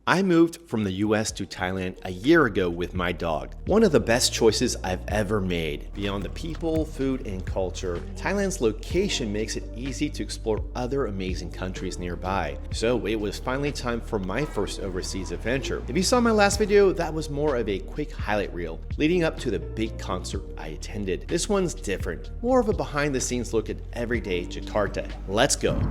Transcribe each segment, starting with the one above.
I moved from the US to Thailand a year ago with my dog. One of the best choices I've ever made. Beyond the people, food, and culture, Thailand's location makes it easy to explore other amazing countries nearby. So it was finally time for my first overseas adventure. If you saw my last video, that was more of a quick highlight reel leading up to the big concert I attended. This one's different, more of a behind the scenes look at everyday Jakarta. Let's go.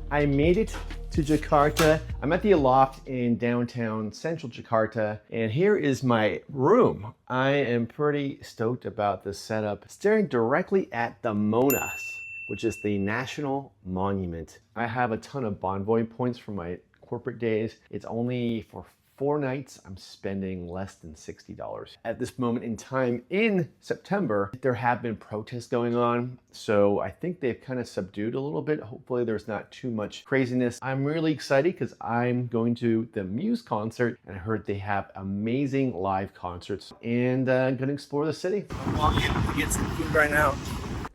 I made it to Jakarta. I'm at the Loft in downtown central Jakarta, and here is my room. I am pretty stoked about this setup. Staring directly at the Monas, which is the national monument. I have a ton of Bonvoy points from my corporate days. It's only for 4 nights, I'm spending less than $60. At this moment in time in September, there have been protests going on, so I think they've kind of subdued a little bit. Hopefully there's not too much craziness. I'm really excited because I'm going to the Muse concert, and I heard they have amazing live concerts, and I'm gonna explore the city. I'm walking to get some food right now.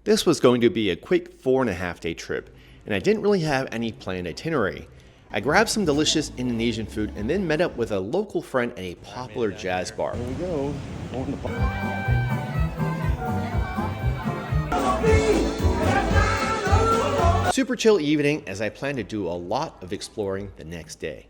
This was going to be a quick 4.5-day trip, and I didn't really have any planned itinerary. I grabbed some delicious Indonesian food and then met up with a local friend at a popular jazz bar. Here we go. Super chill evening as I plan to do a lot of exploring the next day.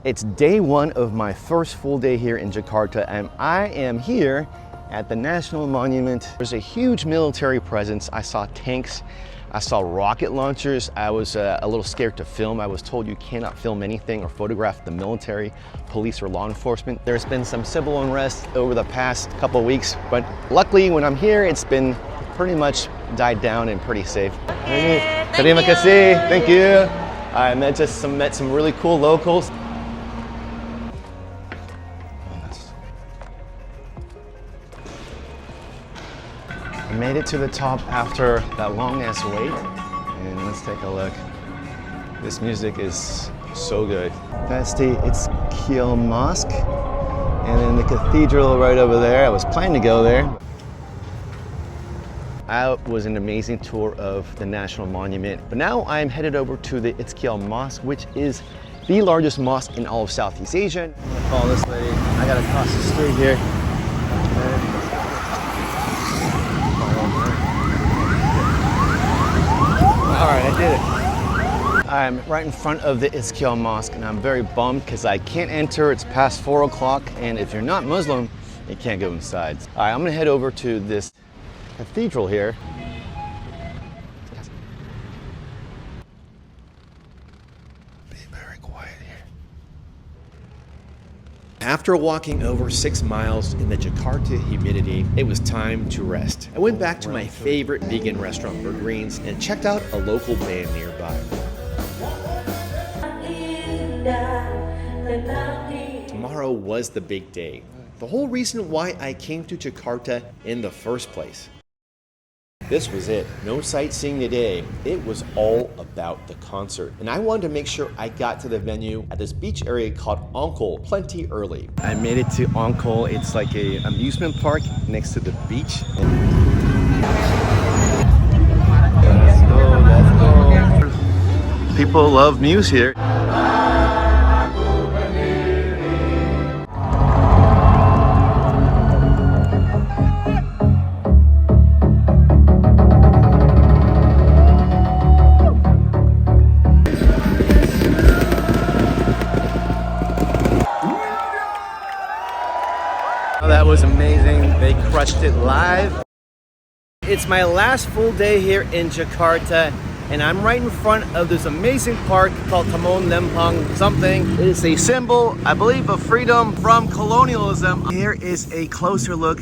It's day 1 of my first full day here in Jakarta, and I am here at the National Monument. There's a huge military presence. I saw tanks. I saw rocket launchers. I was a little scared to film. I was told you cannot film anything or photograph the military, police, or law enforcement. There's been some civil unrest over the past couple of weeks, but luckily when I'm here, it's been pretty much died down and pretty safe. Terima kasih. Thank you. I met some really cool locals. I made it to the top after that long ass wait, and let's take a look. This music is so good. That's the Istiqlal Mosque, and then the cathedral right over there. I was planning to go there. It was an amazing tour of the National Monument, but now I'm headed over to the Istiqlal Mosque, which is the largest mosque in all of Southeast Asia. I'm gonna follow this lady. I gotta cross the street here. All right, I did it. I'm right in front of the Istiqlal Mosque, and I'm very bummed because I can't enter. It's past 4 o'clock, and if you're not Muslim, you can't go inside. All right, I'm gonna head over to this cathedral here. Be very quiet here. After walking over 6 miles in the Jakarta humidity, it was time to rest. I went back to my favorite vegan restaurant, Burgerines, and checked out a local band nearby. Tomorrow was the big day. The whole reason why I came to Jakarta in the first place. This was it. No sightseeing today. It was all about the concert. And I wanted to make sure I got to the venue at this beach area called Angkol plenty early. I made it to Angkol. It's like an amusement park next to the beach. Let's go. People love Muse here. That was amazing. They crushed it live. It's my last full day here in Jakarta, and I'm right in front of this amazing park called Taman Lempeng something. It is a symbol, I believe, of freedom from colonialism. Here is a closer look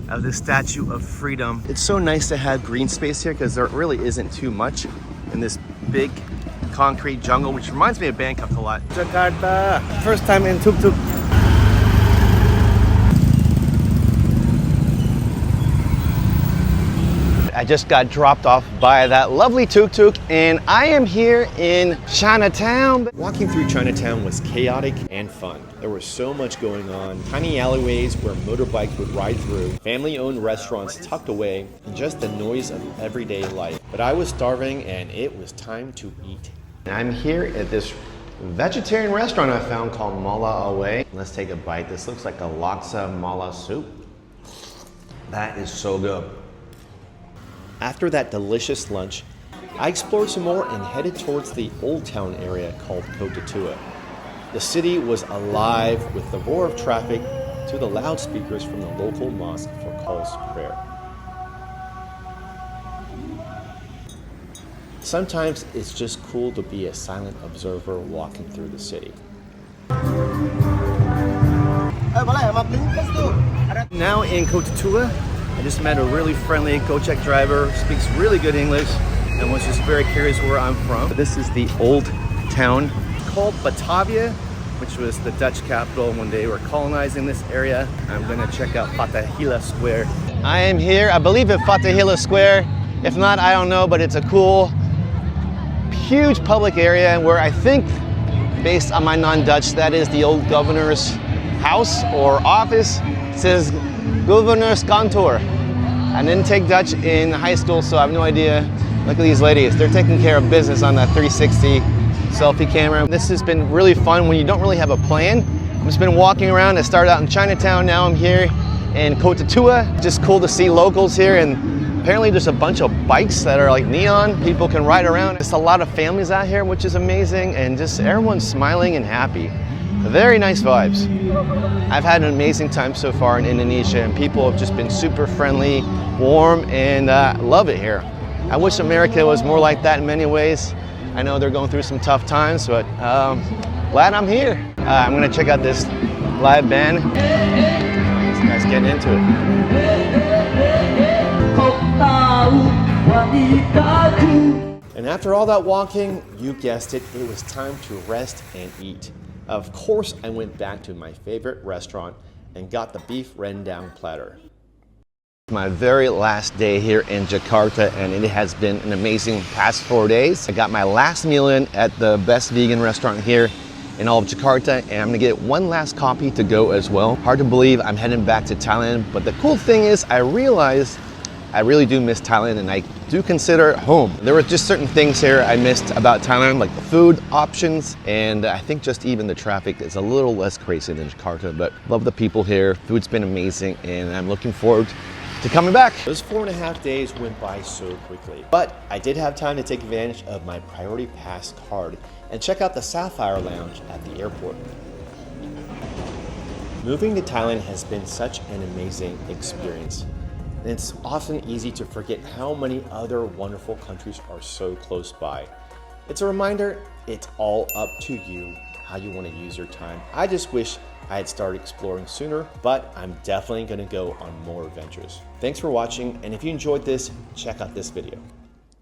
of the Statue of Freedom. It's so nice to have green space here because there really isn't too much in this big concrete jungle, which reminds me of Bangkok a lot. Jakarta, first time in tuk-tuk. I just got dropped off by that lovely tuk-tuk, and I am here in Chinatown. Walking through Chinatown was chaotic and fun. There was so much going on. Tiny alleyways where motorbikes would ride through, family-owned restaurants tucked away, and just the noise of everyday life. But I was starving, and it was time to eat I'm here at this vegetarian restaurant I found called Mala Away. Let's take a bite. This looks like a laksa mala soup. That is so good. After that delicious lunch, I explored some more and headed towards the old town area called Kota Tua. The city was alive with the roar of traffic to the loudspeakers from the local mosque for calls to prayer. Sometimes it's just cool to be a silent observer walking through the city. Now in Kota Tua, I just met a really friendly Gojek driver, speaks really good English, and was just very curious where I'm from. This is the old town called Batavia, which was the Dutch capital when they were colonizing this area. I'm gonna check out Fathahila Square. I am here, I believe at Fathahila Square. If not, I don't know, but it's a cool, huge public area where I think, based on my non-Dutch, that is the old governor's house or office. It says Governor's Kantoor. I didn't take Dutch in high school, so I have no idea. Look at these ladies, they're taking care of business on that 360 selfie camera. This has been really fun when you don't really have a plan. I've just been walking around. I started out in Chinatown, now I'm here in Kota Tua. Just cool to see locals here, and apparently there's a bunch of bikes that are like neon. People can ride around. There's a lot of families out here, which is amazing, and just everyone's smiling and happy. Very nice vibes. I've had an amazing time so far in Indonesia, and people have just been super friendly, warm, and love it here. I wish America was more like that in many ways. I know they're going through some tough times, but glad I'm here. I'm gonna check out this live band. These guys getting into it. And after all that walking, you guessed it, it was time to rest and eat. Of course, I went back to my favorite restaurant and got the beef rendang platter. My very last day here in Jakarta, and it has been an amazing past 4 days. I got my last meal in at the best vegan restaurant here in all of Jakarta, and I'm gonna get one last copy to go as well. Hard to believe I'm heading back to Thailand, but the cool thing is I realized I really do miss Thailand, and I do consider it home. There were just certain things here I missed about Thailand, like the food options, and I think just even the traffic is a little less crazy than Jakarta, but love the people here. Food's been amazing, and I'm looking forward to coming back. Those 4.5 days went by so quickly, but I did have time to take advantage of my Priority Pass card and check out the Sapphire Lounge at the airport. Moving to Thailand has been such an amazing experience. And it's often easy to forget how many other wonderful countries are so close by. It's a reminder, it's all up to you how you want to use your time. I just wish I had started exploring sooner, but I'm definitely going to go on more adventures. Thanks for watching, and if you enjoyed this, check out this video.